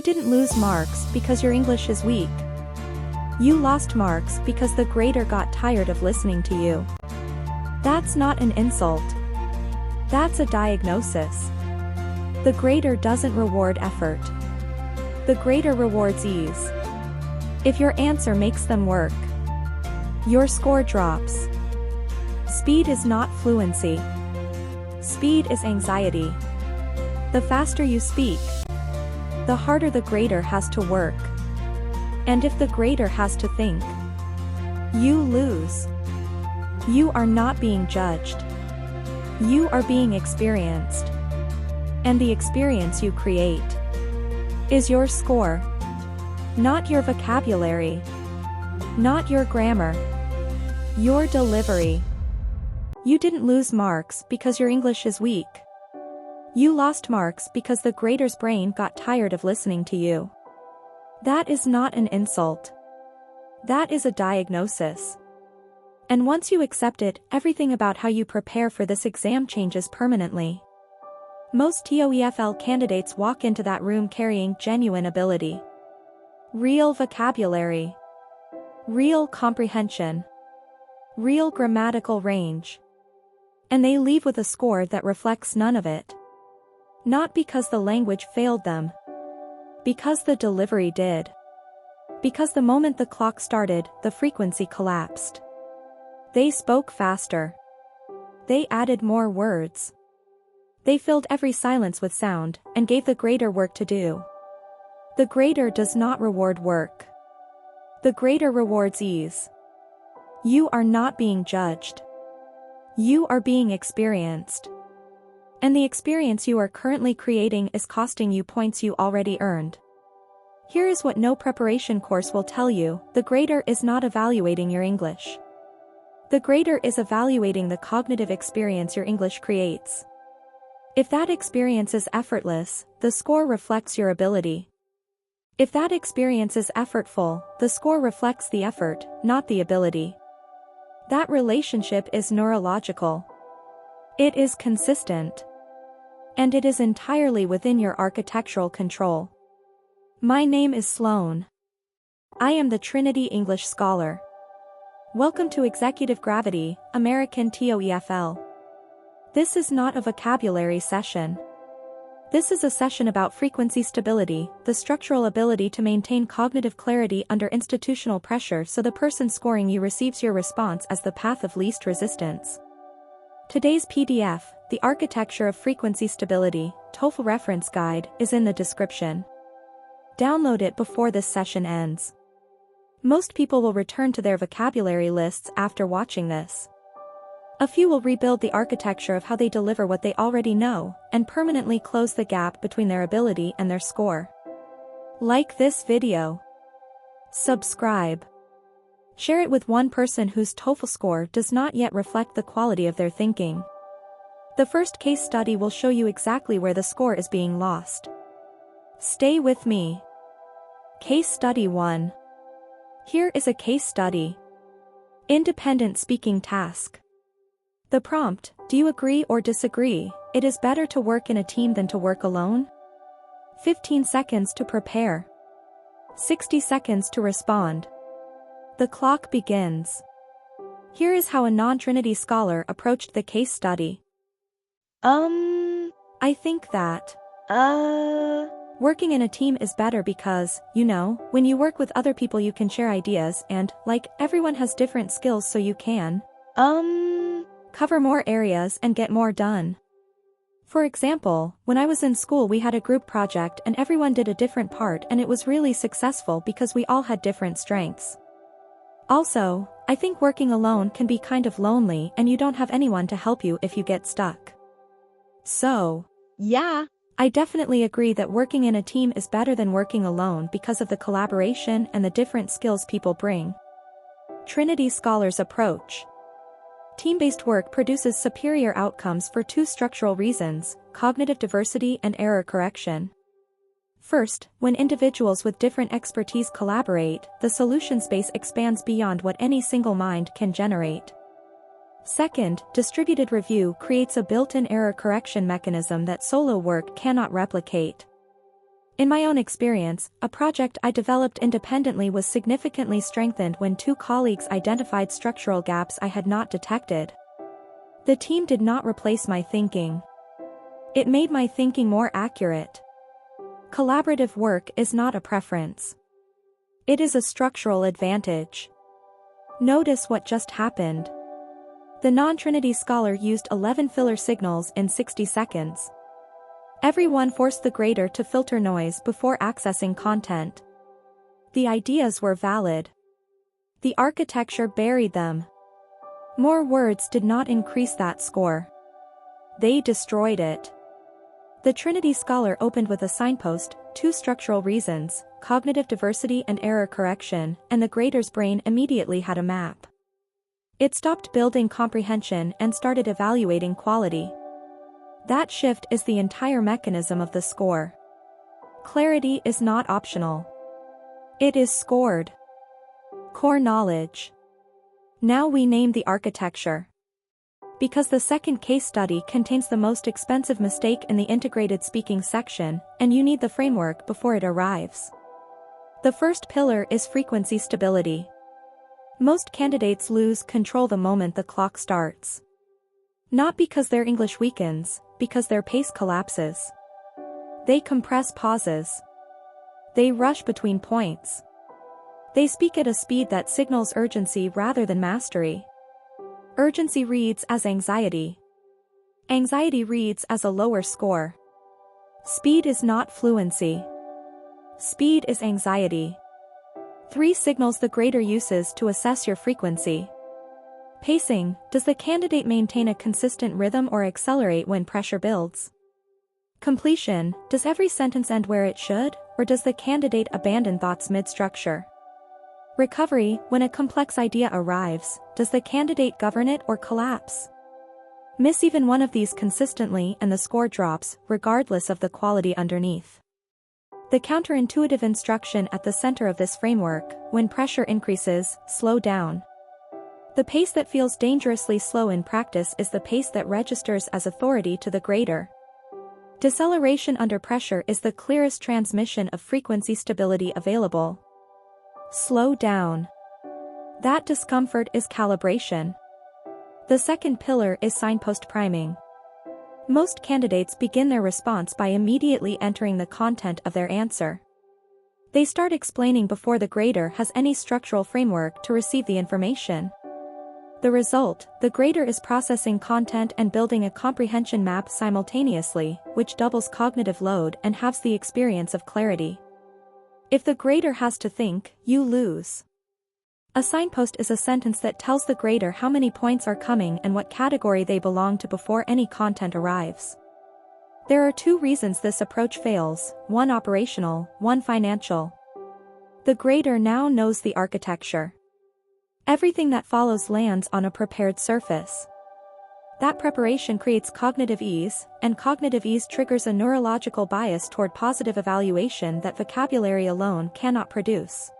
You didn't lose marks because your English is weak. You lost marks because the grader got tired of listening to you. That's not an insult. That's a diagnosis. The grader doesn't reward effort. The grader rewards ease. If your answer makes them work, your score drops. Speed is not fluency. Speed is anxiety. The faster you speak, the harder the grader has to work. And if the grader has to think, you lose. You are not being judged. You are being experienced. And the experience you create is your score. Not your vocabulary. Not your grammar. Your delivery. You didn't lose marks because your English is weak. You lost marks because the grader's brain got tired of listening to you. That is not an insult. That is a diagnosis. And once you accept it, everything about how you prepare for this exam changes permanently. Most TOEFL candidates walk into that room carrying genuine ability. Real vocabulary. Real comprehension. Real grammatical range. And they leave with a score that reflects none of it. Not because the language failed them. Because the delivery did. Because the moment the clock started, the frequency collapsed. They spoke faster. They added more words. They filled every silence with sound, and gave the grader work to do. The grader does not reward work. The grader rewards ease. You are not being judged. You are being experienced. And the experience you are currently creating is costing you points you already earned. Here is what no preparation course will tell you: the grader is not evaluating your English. The grader is evaluating the cognitive experience your English creates. If that experience is effortless, the score reflects your ability. If that experience is effortful, the score reflects the effort, not the ability. That relationship is neurological. It is consistent. And it is entirely within your architectural control. My name is Sloan. I am the Trinity English Scholar. Welcome to Executive Gravity, American TOEFL. This is not a vocabulary session. This is a session about frequency stability, the structural ability to maintain cognitive clarity under institutional pressure so the person scoring you receives your response as the path of least resistance. Today's PDF, The Architecture of Frequency Stability, TOEFL Reference Guide, is in the description. Download it before this session ends. Most people will return to their vocabulary lists after watching this. A few will rebuild the architecture of how they deliver what they already know, and permanently close the gap between their ability and their score. Like this video. Subscribe. Share it with one person whose TOEFL score does not yet reflect the quality of their thinking. The first case study will show you exactly where the score is being lost. Stay with me. Case Study 1. Here is a case study. Independent speaking task. The prompt: do you agree or disagree? It is better to work in a team than to work alone? 15 seconds to prepare. 60 seconds to respond. The clock begins. Here is how a non-Trinity scholar approached the case study. I think that, working in a team is better because, when you work with other people you can share ideas and, everyone has different skills so you can, cover more areas and get more done. For example, when I was in school we had a group project and everyone did a different part and it was really successful because we all had different strengths. Also, I think working alone can be kind of lonely and you don't have anyone to help you if you get stuck. So, yeah, I definitely agree that working in a team is better than working alone because of the collaboration and the different skills people bring. Trinity Scholars Approach. Team-based work produces superior outcomes for two structural reasons: cognitive diversity and error correction. First, when individuals with different expertise collaborate, the solution space expands beyond what any single mind can generate. Second, distributed review creates a built-in error correction mechanism that solo work cannot replicate. In my own experience, a project I developed independently was significantly strengthened when two colleagues identified structural gaps I had not detected. The team did not replace my thinking. It made my thinking more accurate. Collaborative work is not a preference. It is a structural advantage. Notice what just happened. The non-Trinity scholar used 11 filler signals in 60 seconds. Everyone forced the grader to filter noise before accessing content. The ideas were valid. The architecture buried them. More words did not increase that score. They destroyed it. The Trinity scholar opened with a signpost, 2 structural reasons, cognitive diversity and error correction, and the grader's brain immediately had a map. It stopped building comprehension and started evaluating quality. That shift is the entire mechanism of the score. Clarity is not optional. It is scored. Core knowledge. Now we name the architecture. Because the second case study contains the most expensive mistake in the integrated speaking section, and you need the framework before it arrives. The first pillar is frequency stability. Most candidates lose control the moment the clock starts. Not because their English weakens, because their pace collapses. They compress pauses. They rush between points. They speak at a speed that signals urgency rather than mastery. Urgency reads as anxiety. Anxiety reads as a lower score. Speed is not fluency. Speed is anxiety. 3 signals the grader uses to assess your frequency. Pacing, does the candidate maintain a consistent rhythm or accelerate when pressure builds? Completion, does every sentence end where it should, or does the candidate abandon thoughts mid-structure? Recovery, when a complex idea arrives, does the candidate govern it or collapse? Miss even one of these consistently and the score drops, regardless of the quality underneath. The counterintuitive instruction at the center of this framework, when pressure increases, slow down. The pace that feels dangerously slow in practice is the pace that registers as authority to the grader. Deceleration under pressure is the clearest transmission of frequency stability available. Slow down. That discomfort is calibration. The second pillar is signpost priming. Most candidates begin their response by immediately entering the content of their answer. They start explaining before the grader has any structural framework to receive the information. The result, the grader is processing content and building a comprehension map simultaneously, which doubles cognitive load and halves the experience of clarity. If the grader has to think, you lose. A signpost is a sentence that tells the grader how many points are coming and what category they belong to before any content arrives. There are 2 reasons this approach fails, one operational, one financial. The grader now knows the architecture. Everything that follows lands on a prepared surface. That preparation creates cognitive ease, and cognitive ease triggers a neurological bias toward positive evaluation that vocabulary alone cannot produce.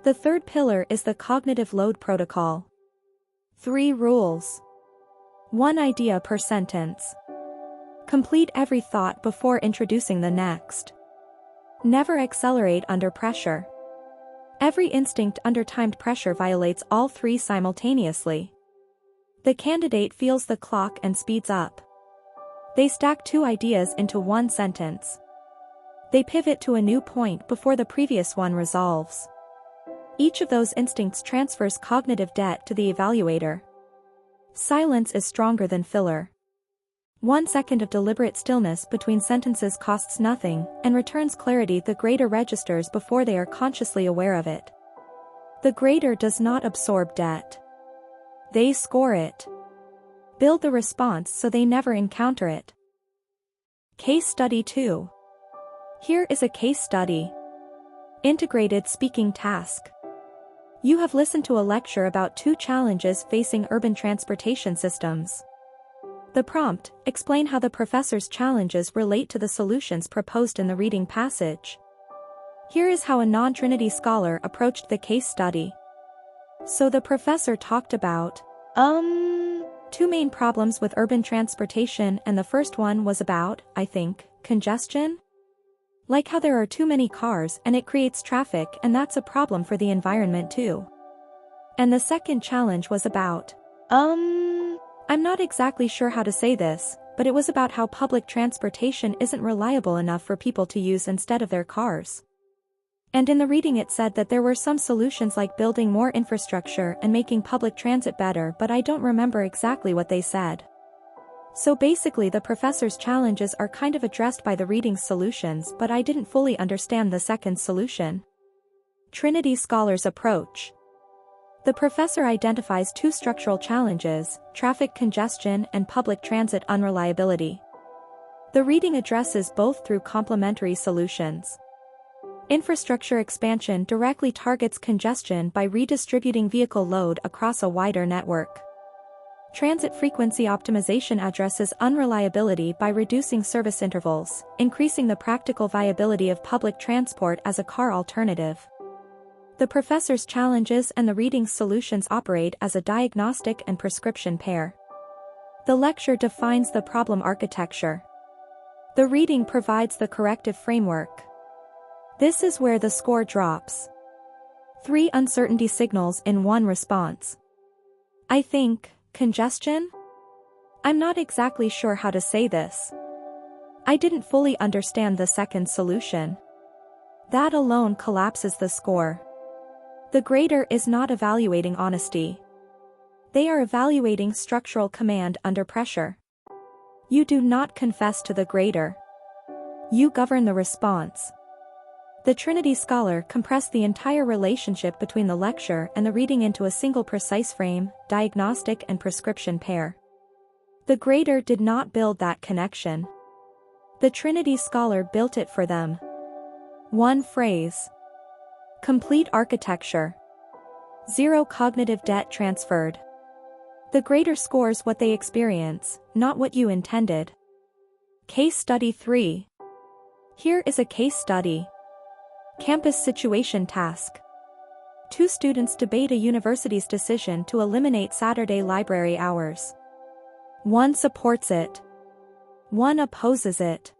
The third pillar is the cognitive load protocol. 3 rules. 1 idea per sentence. Complete every thought before introducing the next. Never accelerate under pressure. Every instinct under timed pressure violates all 3 simultaneously. The candidate feels the clock and speeds up. They stack 2 ideas into 1 sentence. They pivot to a new point before the previous one resolves. Each of those instincts transfers cognitive debt to the evaluator. Silence is stronger than filler. 1 second of deliberate stillness between sentences costs nothing, and returns clarity the grader registers before they are consciously aware of it. The grader does not absorb debt. They score it. Build the response so they never encounter it. Case Study 2. Here is a case study. Integrated speaking task. You have listened to a lecture about 2 challenges facing urban transportation systems. The prompt, explain how the professor's challenges relate to the solutions proposed in the reading passage. Here is how a non-Trinity scholar approached the case study. So the professor talked about, 2 main problems with urban transportation, and the first one was about, I think, congestion? Like how there are too many cars and it creates traffic, and that's a problem for the environment too. And the second challenge was about, I'm not exactly sure how to say this, but it was about how public transportation isn't reliable enough for people to use instead of their cars. And in the reading it said that there were some solutions like building more infrastructure and making public transit better, but I don't remember exactly what they said. So basically the professor's challenges are kind of addressed by the reading's solutions, but I didn't fully understand the second solution. Trinity Scholars Approach. The professor identifies two structural challenges: traffic congestion and public transit unreliability. The reading addresses both through complementary solutions. Infrastructure expansion directly targets congestion by redistributing vehicle load across a wider network. Transit frequency optimization addresses unreliability by reducing service intervals, increasing the practical viability of public transport as a car alternative. The professor's challenges and the reading's solutions operate as a diagnostic and prescription pair. The lecture defines the problem architecture. The reading provides the corrective framework. This is where the score drops. 3 uncertainty signals in one response. I think, congestion? I'm not exactly sure how to say this. I didn't fully understand the second solution. That alone collapses the score. The grader is not evaluating honesty. They are evaluating structural command under pressure. You do not confess to the grader. You govern the response. The Trinity Scholar compressed the entire relationship between the lecture and the reading into a single precise frame, diagnostic and prescription pair. The grader did not build that connection. The Trinity Scholar built it for them. One phrase. Complete architecture. 0 cognitive debt transferred. The grader scores what they experience, not what you intended. Case Study 3. Here is a case study. Campus situation task. 2 students debate a university's decision to eliminate Saturday library hours. One supports it. One opposes it.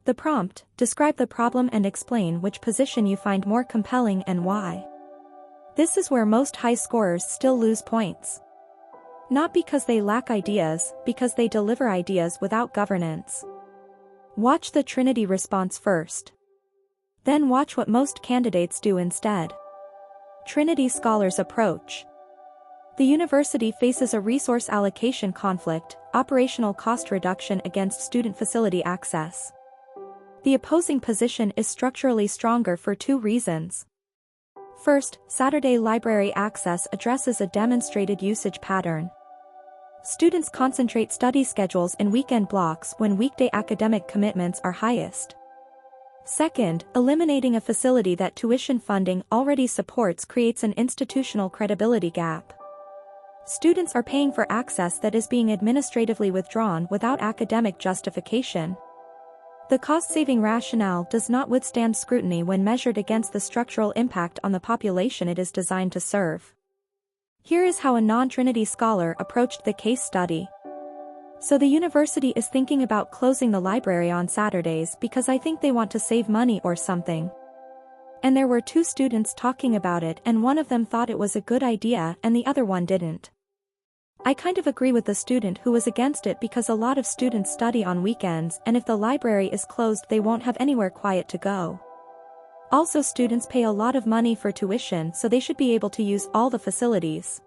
The prompt: describe the problem and explain which position you find more compelling and why. This is where most high scorers still lose points. Not because they lack ideas, because they deliver ideas without governance. Watch the Trinity response first. Then watch what most candidates do instead. Trinity Scholars Approach. The university faces a resource allocation conflict, operational cost reduction against student facility access. The opposing position is structurally stronger for 2 reasons. First, Saturday library access addresses a demonstrated usage pattern. Students concentrate study schedules in weekend blocks when weekday academic commitments are highest. Second, eliminating a facility that tuition funding already supports creates an institutional credibility gap. Students are paying for access that is being administratively withdrawn without academic justification. The cost-saving rationale does not withstand scrutiny when measured against the structural impact on the population it is designed to serve. Here is how a non-Trinity scholar approached the case study. So the university is thinking about closing the library on Saturdays because I think they want to save money or something. And there were 2 students talking about it, and one of them thought it was a good idea and the other one didn't. I kind of agree with the student who was against it because a lot of students study on weekends, and if the library is closed they won't have anywhere quiet to go. Also, students pay a lot of money for tuition, so they should be able to use all the facilities.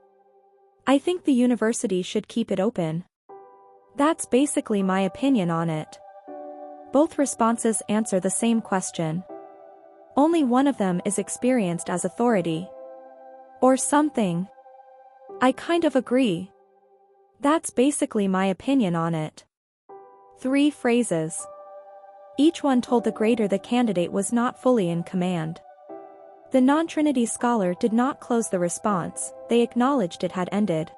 I think the university should keep it open. That's basically my opinion on it. Both responses answer the same question. Only one of them is experienced as authority. Or something. I kind of agree. That's basically my opinion on it. 3 phrases. Each one told the grader the candidate was not fully in command. The non-Trinity scholar did not close the response, they acknowledged it had ended.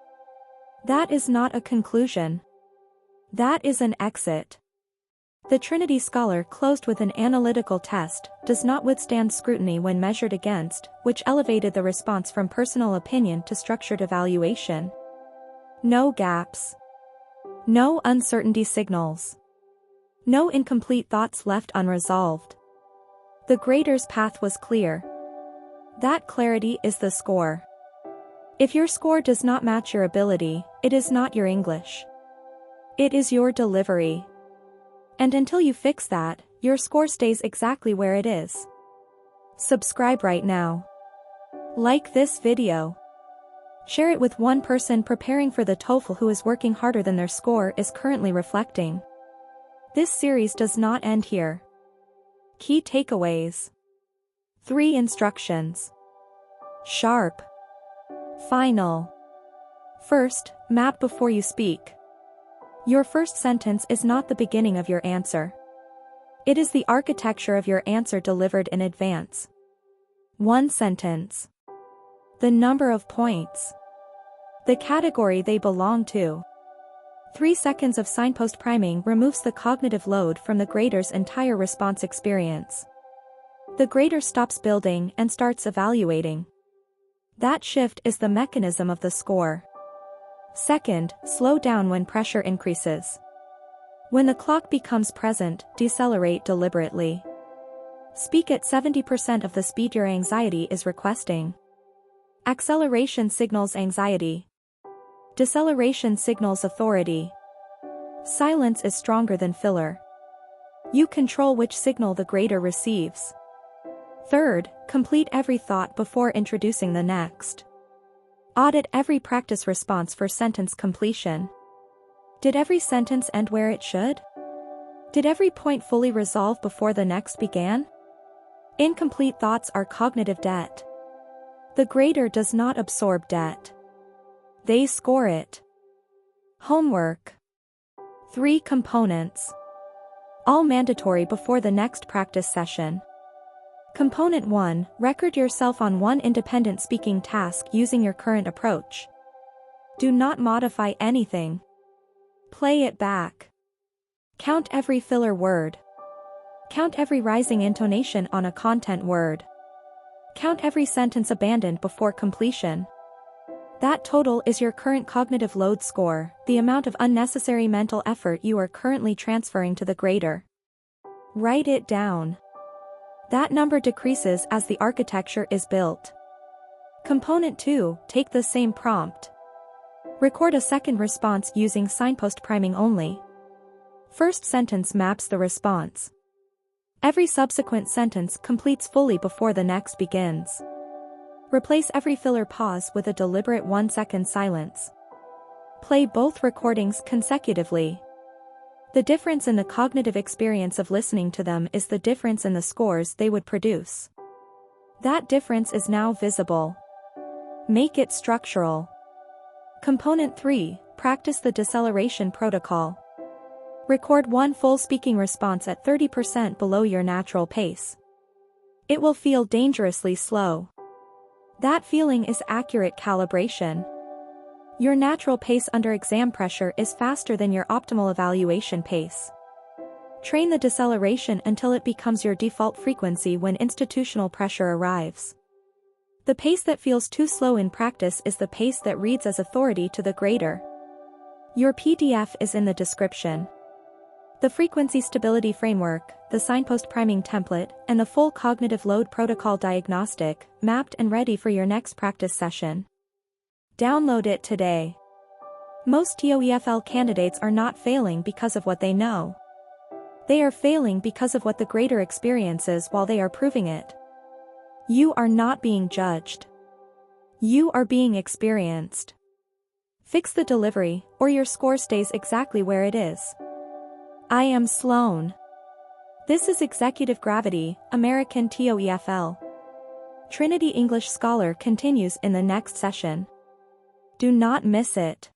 That is not a conclusion. That is an exit. The Trinity scholar closed with an analytical test, does not withstand scrutiny when measured against, which elevated the response from personal opinion to structured evaluation. No gaps. No uncertainty signals. No incomplete thoughts left unresolved. The grader's path was clear. That clarity is the score. If your score does not match your ability, it is not your English. It is your delivery. And until you fix that, your score stays exactly where it is. Subscribe right now. Like this video. Share it with one person preparing for the TOEFL who is working harder than their score is currently reflecting. This series does not end here. Key takeaways. 3 instructions. Sharp. Final. First, map before you speak. Your first sentence is not the beginning of your answer. It is the architecture of your answer delivered in advance. 1 sentence. The number of points. The category they belong to. 3 seconds of signpost priming removes the cognitive load from the grader's entire response experience. The grader stops building and starts evaluating. That shift is the mechanism of the score. Second, slow down when pressure increases. When the clock becomes present, decelerate deliberately. Speak at 70% of the speed your anxiety is requesting. Acceleration signals anxiety. Deceleration signals authority. Silence is stronger than filler. You control which signal the grader receives. Third, complete every thought before introducing the next. Audit every practice response for sentence completion. Did every sentence end where it should? Did every point fully resolve before the next began? Incomplete thoughts are cognitive debt. The grader does not absorb debt. They score it. Homework. 3 components. All mandatory before the next practice session. Component 1, record yourself on one independent speaking task using your current approach. Do not modify anything. Play it back. Count every filler word. Count every rising intonation on a content word. Count every sentence abandoned before completion. That total is your current cognitive load score, the amount of unnecessary mental effort you are currently transferring to the grader. Write it down. That number decreases as the architecture is built. Component 2, take the same prompt. Record a second response using signpost priming only. First sentence maps the response. Every subsequent sentence completes fully before the next begins. Replace every filler pause with a deliberate 1-second silence. Play both recordings consecutively. The difference in the cognitive experience of listening to them is the difference in the scores they would produce. That difference is now visible. Make it structural. Component 3, practice the deceleration protocol. Record one full speaking response at 30% below your natural pace. It will feel dangerously slow. That feeling is accurate calibration. Your natural pace under exam pressure is faster than your optimal evaluation pace. Train the deceleration until it becomes your default frequency when institutional pressure arrives. The pace that feels too slow in practice is the pace that reads as authority to the grader. Your PDF is in the description. The Frequency Stability Framework, the Signpost Priming Template, and the full Cognitive Load Protocol Diagnostic, mapped and ready for your next practice session. Download it today. Most TOEFL candidates are not failing because of what they know. They are failing because of what the grader experiences while they are proving it. You are not being judged. You are being experienced. Fix the delivery, or your score stays exactly where it is. I am Sloan. This is Executive Gravity, American TOEFL. Trinity English Scholar continues in the next session. Do not miss it.